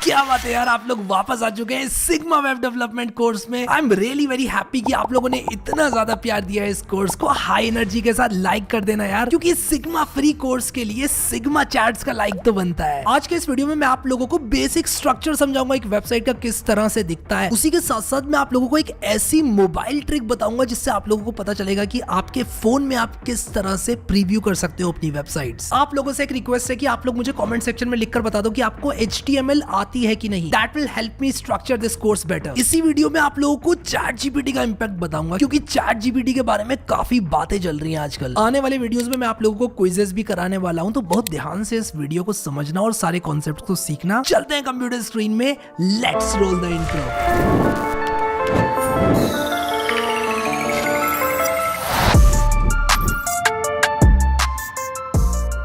क्या बात है यार, आप लोग वापस आ चुके हैं सिग्मा वेब डेवलपमेंट कोर्स में। I am really very happy कि आप लोगों ने इतना ज्यादा प्यार दिया है इस कोर्स को। हाई एनर्जी के साथ लाइक कर देना यार, क्योंकि सिग्मा फ्री कोर्स के लिए सिग्मा चैट्स का लाइक तो बनता है। आज के इस वीडियो में मैं आप लोगों को बेसिक स्ट्रक्चर समझाऊंगा एक वेबसाइट का किस तरह से दिखता है। उसी के साथ साथ मैं आप लोगों को एक ऐसी मोबाइल ट्रिक बताऊंगा जिससे आप लोगों को पता चलेगा कि आपके फोन में आप किस तरह से प्रीव्यू कर सकते हो अपनी वेबसाइट्स। आप लोगों से एक रिक्वेस्ट है कि आप लोग मुझे कमेंट सेक्शन में लिखकर बता दो कि आपको HTML आती है कि नहीं। That will help me structure this course better। इसी वीडियो में आप लोगों को चैट जीपीटी का इंपैक्ट बताऊंगा, क्योंकि चैट जीपीटी के बारे में काफी बातें चल रही हैं आजकल। आने वाले वीडियोस में मैं आप लोगों को क्विजेस भी कराने वाला हूं, तो बहुत ध्यान से इस वीडियो को समझना और सारे कॉन्सेप्ट्स को सीखना। चलते हैं कंप्यूटर स्क्रीन में, let's roll the intro.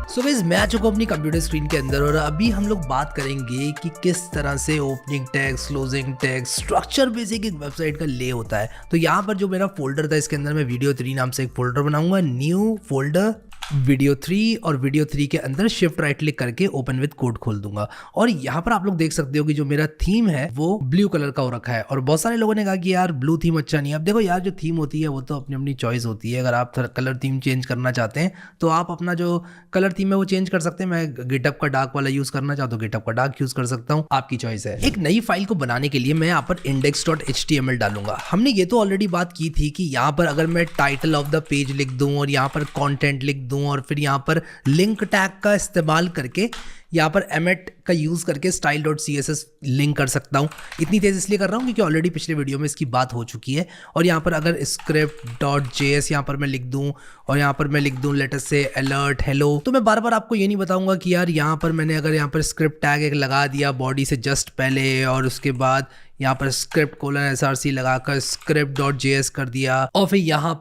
So guys, मैं आ चुका हूं अपनी कंप्यूटर स्क्रीन के अंदर और अभी हम लोग बात करेंगे कि किस तरह से opening tags, closing tags, structure basic एक वेबसाइट का ले होता है। तो यहाँ पर जो मेरा फोल्डर था, इसके अंदर मैं वीडियो 3 नाम से एक फोल्डर बनाऊंगा। न्यू फोल्डर वीडियो 3, और वीडियो 3 के अंदर शिफ्ट राइट क्लिक करके ओपन विद कोड खोल दूंगा। और यहाँ पर आप लोग देख सकते हो कि जो मेरा थीम है वो ब्लू कलर का हो रखा है। और बहुत सारे लोगों ने कहा कि यार ब्लू थीम अच्छा नहीं है। अब देखो यार, जो थीम होती है वो तो अपनी अपनी चॉइस होती है। अगर आप कलर थीम चेंज करना चाहते हैं तो आप अपना जो कलर थीम है वो चेंज कर सकते हैं। मैं गिटअप का डार्क वाला यूज करना चाहता हूँ, गिटअप का डार्क यूज कर सकता हूँ, आपकी चॉइस है। एक नई फाइल को बनाने के लिए मैं यहाँ पर index.html डालूंगा। हमने ये तो ऑलरेडी बात की थी कि यहाँ पर अगर मैं टाइटल ऑफ द पेज लिख दूं और यहाँ पर कंटेंट लिख दूं और फिर यहाँ पर लिंक टैग का इस्तेमाल करके यहाँ पर एमेट का यूज करके style.css लिंक कर सकता हूँ। इतनी तेज इसलिए कर रहा हूँ क्योंकि ऑलरेडी पिछले वीडियो में इसकी बात हो चुकी है। और यहाँ पर अगर script.js यहाँ पर मैं लिख दूँ और यहाँ पर मैं लिख दूँ लेट अस से अलर्ट हेलो, तो मैं बार बार आपको ये नहीं बताऊंगा कि यार यहाँ पर मैंने अगर यहाँ पर स्क्रिप्ट टैग एक लगा दिया बॉडी से जस्ट पहले और उसके बाद यहाँ पर script:src लगाकर script.js कर दिया और फिर यहाँ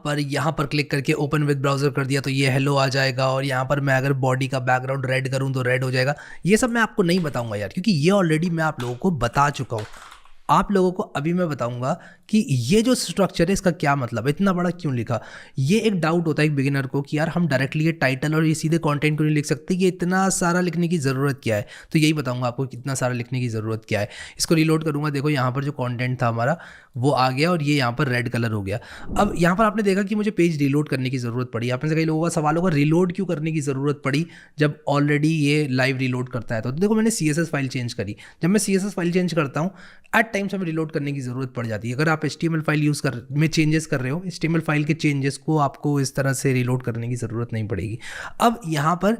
पर क्लिक करके ओपन विद ब्राउजर कर दिया तो ये हेलो आ जाएगा। और यहाँ पर मैं अगर बॉडी का बैकग्राउंड रेड करूँ तो रेड हो जाएगा। ये सब मैं आपको नहीं बताऊंगा यार, क्योंकि ये ऑलरेडी मैं आप लोगों को बता चुका हूँ। आप लोगों को अभी मैं बताऊंगा कि ये जो स्ट्रक्चर है इसका क्या मतलब है, इतना बड़ा क्यों लिखा। ये एक डाउट होता है एक बिगिनर को कि यार हम डायरेक्टली ये टाइटल और ये सीधे कंटेंट क्यों नहीं लिख सकते, ये इतना सारा लिखने की ज़रूरत क्या है। तो यही बताऊंगा आपको कितना सारा लिखने की ज़रूरत क्या है। इसको रिलोड करूंगा, देखो यहाँ पर जो कंटेंट था हमारा वो आ गया और ये यहाँ पर रेड कलर हो गया। अब यहाँ पर आपने देखा कि मुझे पेज रिलोड करने की ज़रूरत पड़ी। आप में से कई लोगों का सवाल होगा रिलोड क्यों करने की ज़रूरत पड़ी जब ऑलरेडी ये लाइव रिलोड करता है। तो देखो मैंने CSS फाइल चेंज करी। जब मैं CSS फाइल चेंज करता हूँ एट टाइम्स हमें रिलोड करने की ज़रूरत पड़ जाती है। अगर आप HTML फाइल में चेंजेस कर रहे हो, HTML फाइल के चेंजेस को आपको इस तरह से रिलोड करने की ज़रूरत नहीं पड़ेगी। अब यहाँ पर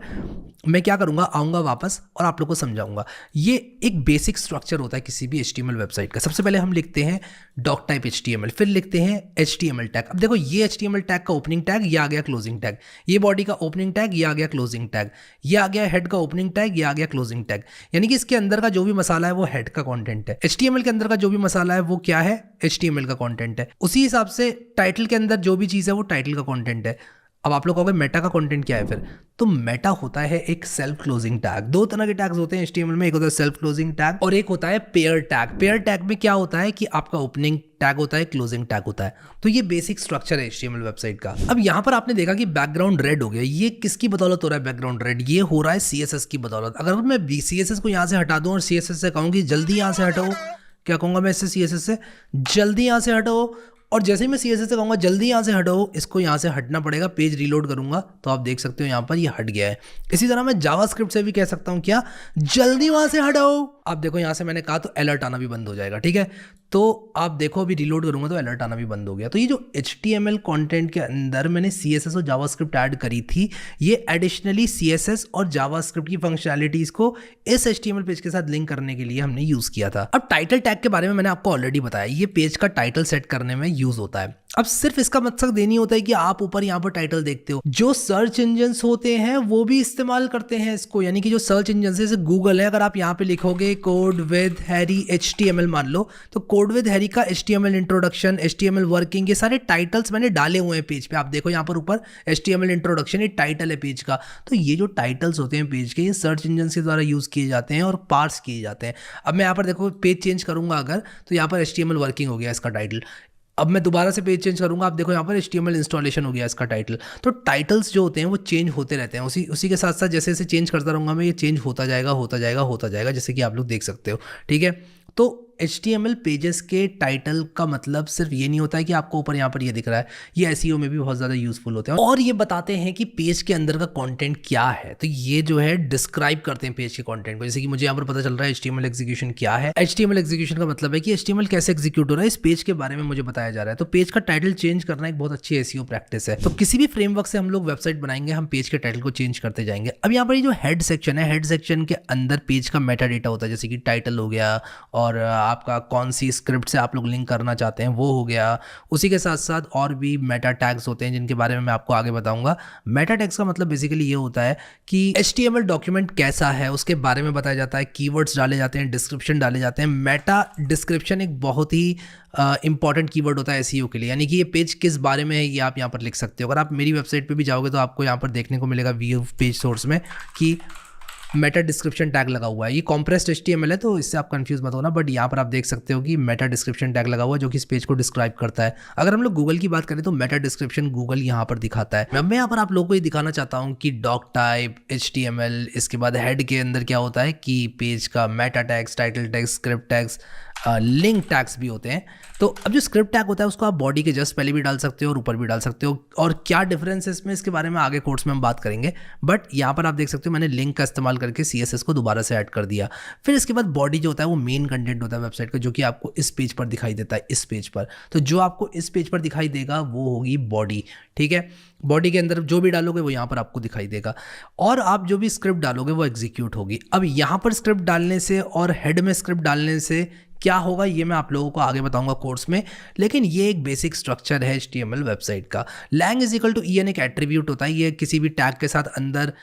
मैं क्या करूँगा, आऊँगा वापस और आप लोग को समझाऊँगा। ये एक बेसिक स्ट्रक्चर होता है किसी भी HTML वेबसाइट का। सबसे पहले हम लिखते हैं डॉक टाइप HTML, फिर लिखते हैं HTML टैग। अब देखो ये HTML टैग का ओपनिंग टैग, ये आ गया क्लोजिंग टैग। ये बॉडी का ओपनिंग टैग, ये आ गया क्लोजिंग टैग। ये आ गया हेड का ओपनिंग टैग, ये आ गया क्लोजिंग टैग। यानी कि इसके अंदर का जो भी मसाला है वो हेड का कंटेंट है। HTML के अंदर का जो भी मसाला है वो क्या है, HTML का कंटेंट है। उसी हिसाब से टाइटल के अंदर जो भी चीज़ है वो टाइटल का कंटेंट है। अब आप लोग कहोगे मेटा का कंटेंट क्या है फिर, तो मेटा होता है एक सेल्फ क्लोजिंग टैग। दो तरह के टैग्स होते हैं HTML में, एक होता है सेल्फ क्लोजिंग टैग और एक होता है पेयर टैग। पेयर टैग में क्या होता है कि आपका ओपनिंग टैग होता है, क्लोजिंग टैग होता है। तो ये बेसिक स्ट्रक्चर है HTML वेबसाइट का। अब यहाँ पर आपने देखा कि बैकग्राउंड रेड हो गया। ये किसकी बदौलत हो रहा है बैकग्राउंड रेड, ये हो रहा है CSS की बदौलत। अगर मैं CSS को यहाँ से हटा दूँ और CSS से कहूँ कि जल्दी यहाँ से हटाओ, क्या कहूँगा मैं इससे CSS से, जल्दी यहाँ से हटाओ, और जैसे ही मैं CSS से कहूँगा जल्दी यहाँ से हटाओ, इसको यहाँ से हटना पड़ेगा। पेज रीलोड करूँगा तो आप देख सकते हो यहाँ पर ये हट गया है। इसी तरह मैं जावास्क्रिप्ट से भी कह सकता हूँ क्या, जल्दी वहाँ से हटाओ। आप देखो यहाँ से मैंने कहा तो अलर्ट आना भी बंद हो जाएगा। ठीक है, तो आप देखो अभी रिलोड करूँगा तो अलर्ट आना भी बंद हो गया। तो ये जो HTML कंटेंट के अंदर मैंने CSS और जावास्क्रिप्ट ऐड करी थी, ये एडिशनली CSS और जावास्क्रिप्ट की फंक्शनैलिटीज़ को इस HTML पेज के साथ लिंक करने के लिए हमने यूज़ किया था। अब टाइटल टैग के बारे में मैंने आपको ऑलरेडी बताया, ये पेज का टाइटल सेट करने में यूज़ होता है। अब सिर्फ इसका मकसद ये नहीं होता है कि आप ऊपर यहाँ पर टाइटल देखते हो, जो सर्च इंजन्स होते हैं वो भी इस्तेमाल करते हैं इसको। यानी कि जो सर्च इंजन है जैसे गूगल है, अगर आप यहाँ पे लिखोगे कोड विद हैरी HTML मान लो, तो कोड विद हैरी का HTML इंट्रोडक्शन, HTML वर्किंग, ये सारे टाइटल्स मैंने डाले हुए हैं पेज पे। आप देखो यहाँ पर ऊपर HTML इंट्रोडक्शन, ये टाइटल है पेज का। तो ये जो टाइटल्स होते हैं पेज के, ये सर्च इंजन के द्वारा यूज किए जाते हैं और पार्स किए जाते हैं। अब मैं यहाँ पर देखो पेज चेंज करूंगा अगर, तो यहाँ पर HTML वर्किंग हो गया इसका टाइटल। अब मैं दोबारा से पेज चेंज करूंगा, आप देखो यहाँ पर HTML इंस्टॉलेशन हो गया इसका टाइटल। तो टाइटल्स जो होते हैं वो चेंज होते रहते हैं, उसी के साथ साथ जैसे जैसे चेंज करता रहूँगा मैं, ये चेंज होता जाएगा होता जाएगा होता जाएगा, जैसे कि आप लोग देख सकते हो। ठीक है, तो HTML पेजेस के टाइटल का मतलब सिर्फ ये नहीं होता है कि आपको ऊपर यहाँ पर ये दिख रहा है, ये SEO में भी बहुत ज़्यादा यूजफुल होते हैं और ये बताते हैं कि पेज के अंदर का कंटेंट क्या है। तो ये जो है डिस्क्राइब करते हैं पेज के कंटेंट को। जैसे कि मुझे यहाँ पर पता चल रहा है HTML एग्जीक्यूशन क्या है। HTML एग्जीक्यूशन का मतलब है कि HTML कैसे एग्जीक्यूट हो रहा है, इस पेज के बारे में मुझे बताया जा रहा है। तो पेज का टाइटल चेंज करना एक बहुत अच्छी SEO प्रैक्टिस है। तो किसी भी फ्रेमवर्क से हम लोग वेबसाइट बनाएंगे, हम पेज के टाइटल को चेंज करते जाएंगे। अब यहाँ पर ये जो हेड सेक्शन है, हेड सेक्शन के अंदर पेज का मेटा डेटा होता है, जैसे कि टाइटल हो गया और आपका कौन सी स्क्रिप्ट से आप लोग लिंक करना चाहते हैं वो हो गया। उसी के साथ साथ और भी मेटा टैग्स होते हैं जिनके बारे में मैं आपको आगे बताऊंगा। मेटा टैग्स का मतलब बेसिकली ये होता है कि HTML डॉक्यूमेंट कैसा है उसके बारे में बताया जाता है, कीवर्ड्स डाले जाते हैं, डिस्क्रिप्शन डाले जाते हैं। मेटा डिस्क्रिप्शन एक बहुत ही इंपॉर्टेंट कीवर्ड होता है SEO के लिए, यानी कि ये पेज किस बारे में है ये आप यहाँ पर लिख सकते हो। अगर आप मेरी वेबसाइट पर भी जाओगे तो आपको यहाँ पर देखने को मिलेगा व्यू पेज सोर्स में कि मेटा डिस्क्रिप्शन टैग लगा हुआ है। ये कॉम्प्रेस्ड HTML है तो इससे आप कंफ्यूज मत होना, बट यहाँ पर आप देख सकते हो कि मेटा डिस्क्रिप्शन टैग लगा हुआ है जो कि इस पेज को डिस्क्राइब करता है। अगर हम लोग गूगल की बात करें तो मेटा डिस्क्रिप्शन गूगल यहाँ पर दिखाता है। मैं यहाँ पर आप लोगों को ये दिखाना चाहता हूँ कि डॉक टाइप, HTML, इसके बाद हेड के अंदर क्या होता है कि पेज का Meta tags, title tags, script tags, link tags भी होते हैं। तो अब जो स्क्रिप्ट टैग होता है उसको आप बॉडी के जस्ट पहले भी डाल सकते हो और ऊपर भी डाल सकते हो, और क्या डिफरेंस है इसमें इसके बारे में आगे कोर्स में हम बात करेंगे। बट यहाँ पर आप देख सकते हो मैंने लिंक का इस्तेमाल करके CSS को दोबारा से ऐड कर दिया। फिर इसके बाद बॉडी जो होता है वो मेन कंटेंट होता है वेबसाइट का, जो कि आपको इस पेज पर दिखाई देता है, इस पेज पर। तो जो आपको इस पेज पर दिखाई देगा वो होगी बॉडी। ठीक है, बॉडी के अंदर जो भी डालोगे वो यहाँ पर आपको दिखाई देगा और आप जो भी स्क्रिप्ट डालोगे वो एग्जीक्यूट होगी। अब यहाँ पर स्क्रिप्ट डालने से और हेड में स्क्रिप्ट डालने से क्या होगा ये मैं आप लोगों को आगे बताऊंगा कोर्स में, लेकिन ये एक बेसिक स्ट्रक्चर है HTML वेबसाइट का। lang is equal to en एक एट्रीब्यूट होता है, ये किसी भी टैग के साथ अंदर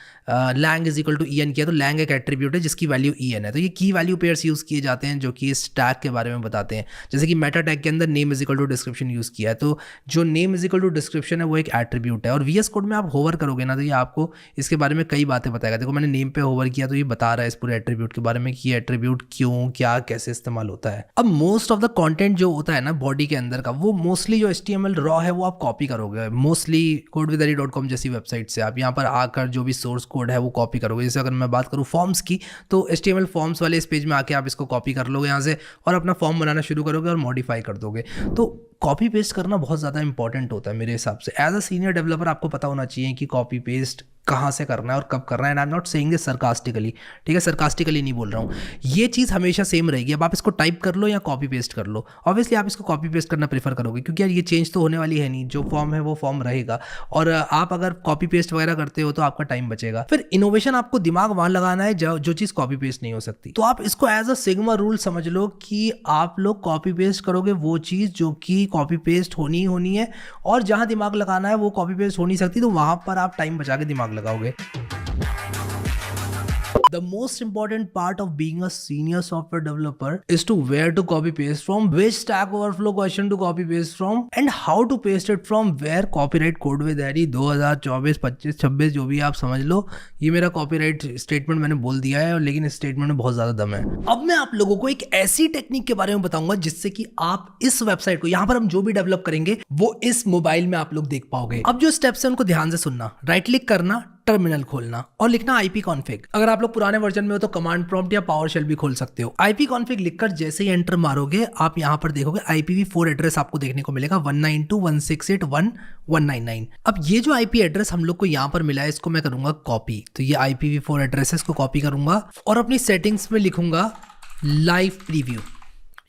lang is equal to en किया तो lang एक एट्रीब्यूट है जिसकी वैल्यू en है। तो ये की वैल्यू पेयर्स यूज़ किए जाते हैं जो कि इस टैग के बारे में बताते हैं। जैसे कि मेटा टैग के अंदर name is equal to description use किया है, तो जो name is equal to description है वो एक एट्रीब्यूट है। और VS कोड में आप होवर करोगे ना तो ये आपको इसके बारे में कई बातें बताएगा। देखो मैंने नेम पे होवर किया तो ये बता रहा है इस पूरे एट्रीब्यूट के बारे में कि ये एट्रीब्यूट क्यों, क्या, कैसे इस्तेमाल होता है। अब मोस्ट ऑफ द कंटेंट जो होता है ना बॉडी के अंदर का, वो मोस्टली जो HTML रॉ है वो आप कॉपी करोगे, मोस्टली codevithery.com जैसी वेबसाइट से आप यहाँ पर आकर जो भी सोर्स कोड है वो कॉपी करोगे। जैसे अगर मैं बात करूँ फॉर्म्स की तो HTML फॉर्म्स वाले इस पेज में आके आप इसको कॉपी कर लोगे यहाँ से और अपना फॉर्म बनाना शुरू करोगे और मॉडिफाई कर दोगे। तो कॉपी पेस्ट करना बहुत ज़्यादा इंपॉर्टेंट होता है मेरे हिसाब से। एज अ सीनियर डेवलपर आपको पता होना चाहिए कि कॉपी पेस्ट कहाँ से करना है और कब करना है। And I am not saying this sarcastically, ठीक है, सरकास्टिकली नहीं बोल रहा हूँ, ये चीज़ हमेशा सेम रहेगी। अब आप इसको टाइप कर लो या कॉपी पेस्ट कर लो, ऑब्वियसली आप इसको कॉपी पेस्ट करना प्रेफर करोगे क्योंकि यार ये चेंज तो होने वाली है नहीं, जो फॉर्म है वो फॉर्म रहेगा। और आप अगर कॉपी पेस्ट वगैरह करते हो तो आपका टाइम बचेगा। फिर इनोवेशन आपको दिमाग वहाँ लगाना है जो चीज़ कॉपी पेस्ट नहीं हो सकती। तो आप इसको एज अ सिग्मा रूल समझ लो कि आप लोग कॉपी पेस्ट करोगे वो चीज़ जो कि कॉपी पेस्ट होनी है, और जहाँ दिमाग लगाना है वो कॉपी पेस्ट हो नहीं सकती, तो वहाँ पर आप टाइम बचा के दिमाग लगाओगे। The most important part of being a senior software developer is to where to copy paste from, which Stack Overflow question to copy paste from, and how to paste it from where। Copyright Codewithary 2024, 25, 26 जो भी आप समझ लो, ये मेरा copyright statement मैंने बोल दिया है, लेकिन इस स्टेटमेंट में बहुत ज्यादा दम है। अब मैं आप लोगों को एक ऐसी टेक्निक के बारे में बताऊंगा जिससे कि आप इस वेबसाइट को, यहाँ पर हम जो भी डेवलप करेंगे वो इस मोबाइल में आप लोग देख पाओगे। अब जो स्टेप्स है उनको ध्यान से सुनना। राइट क्लिक करना, टर्मिनल खोलना और लिखना IP config। अगर आप लोग पुराने वर्जन में हो तो कमांड प्रॉम्प्ट या पावरशेल भी खोल सकते हो। IP config लिखकर जैसे ही एंटर मारोगे आप यहाँ पर देखोगे IPv4 एड्रेस आपको देखने को मिलेगा 192.168.1.199। अब ये जो IP एड्रेस हम लोग को यहाँ पर मिला है इसको मैं करूंगा कॉपी। तो ये IPv4 एड्रेस है, इसको कॉपी करूंगा और अपनी सेटिंग्स में लिखूंगा लाइव प्रीव्यू।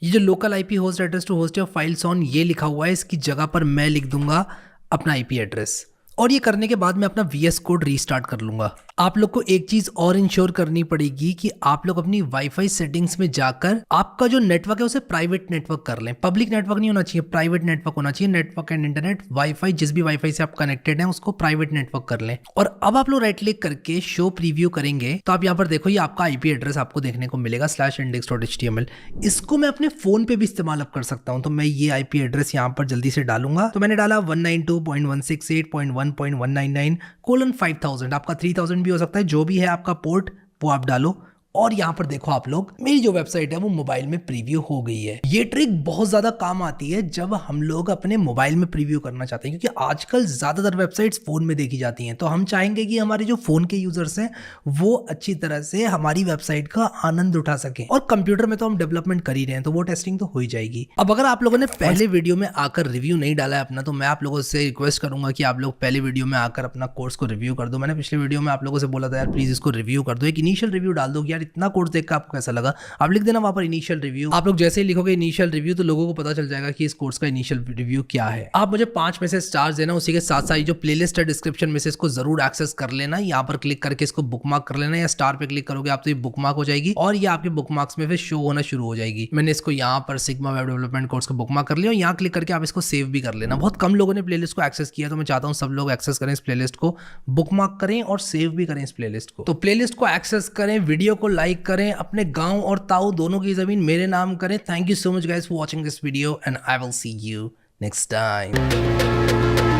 ये जो local IP host address to host your files on ये लिखा हुआ है, इसकी जगह पर मैं लिख दूंगा अपना IP एड्रेस। और ये करने के बाद मैं अपना VS कोड रीस्टार्ट कर लूंगा। आप लोग को एक चीज और इंश्योर करनी पड़ेगी कि आप लोग अपनी वाईफाई सेटिंग्स में जाकर आपका जो नेटवर्क है उसे प्राइवेट नेटवर्क कर लें। पब्लिक नेटवर्क नहीं होना चाहिए, प्राइवेट नेटवर्क होना चाहिए। नेटवर्क एंड इंटरनेट, वाईफाई, जिस भी वाईफाई से आप कनेक्टेड हैं उसको प्राइवेट नेटवर्क कर लें। और अब आप लोग राइट क्लिक करके शो प्रीव्यू करेंगे तो आप यहाँ पर देखो ये आपका IP एड्रेस आपको देखने को मिलेगा /index.html। इसको मैं अपने फोन पे भी इस्तेमाल अब कर सकता हूँ। तो मैं ये IP एड्रेस यहाँ पर जल्दी से डालूंगा। तो मैंने डाला 192.168.1.199:5000। आपका 3000 भी हो सकता है, जो भी है आपका पोर्ट वो आप डालो और यहाँ पर देखो आप लोग, मेरी जो वेबसाइट है वो मोबाइल में प्रीव्यू हो गई है। ये ट्रिक बहुत ज्यादा काम आती है जब हम लोग अपने मोबाइल में प्रीव्यू करना चाहते हैं, क्योंकि आजकल ज्यादातर वेबसाइट्स फोन में देखी जाती हैं। तो हम चाहेंगे कि हमारे जो फोन के यूजर्स हैं वो अच्छी तरह से हमारी वेबसाइट का आनंद उठा सके। और कंप्यूटर में तो हम डेवलपमेंट कर ही रहे हैं, तो वो टेस्टिंग तो हो ही जाएगी। अब अगर आप लोगों ने पहले वीडियो में आकर रिव्यू नहीं डाला है अपना, तो मैं आप लोगों से रिक्वेस्ट करूंगा कि आप लोग पहले वीडियो में आकर अपना कोर्स को रिव्यू कर दो। मैंने पिछले वीडियो में आप लोगों से बोला था यार प्लीज इसको रिव्यू कर दो, एक इनिशियल रिव्यू डाल दो कि यार इतना कोर्स देखकर आपको कैसा लगा। आप लिख देना वहां पर इनिशियल रिव्यू। आप लोग जैसे ही लिखोगे इनिशियल रिव्यू तो लोगों को पता चल जाएगा कि इस कोर्स का इनिशियल रिव्यू क्या है। आप मुझे 5 में से स्टार्स देना, उसी के साथ साथ जो प्लेलिस्ट है डिस्क्रिप्शन में से इसको जरूर एक्सेस कर लेना। यहाँ पर क्लिक करके इसको बुकमार्क कर लेना, या स्टार पे क्लिक करोगे आप तो ये बुकमार्क हो जाएगी और ये आपके बुकमार्क्स में फिर शो होना शुरू हो जाएगी। मैंने इसको यहाँ पर सिग्मा वेब डेवलपमेंट कोर्स को बुकमार्क कर लिया। यहाँ क्लिक करके आप इसको सेव भी कर लेना। बहुत कम लोगों ने प्लेलिस्ट को एक्सेस किया, तो मैं चाहता हूँ सब लोग एक्सेस करें इस प्लेलिस्ट को, बुकमार्क करें और सेव भी करें इस प्लेलिस्ट को। तो प्लेलिस्ट को एक्सेस करें, वीडियो को लाइक करें, अपने गांव और ताऊ दोनों की जमीन मेरे नाम करें। Thank you so much guys for watching this video and I will see you next time.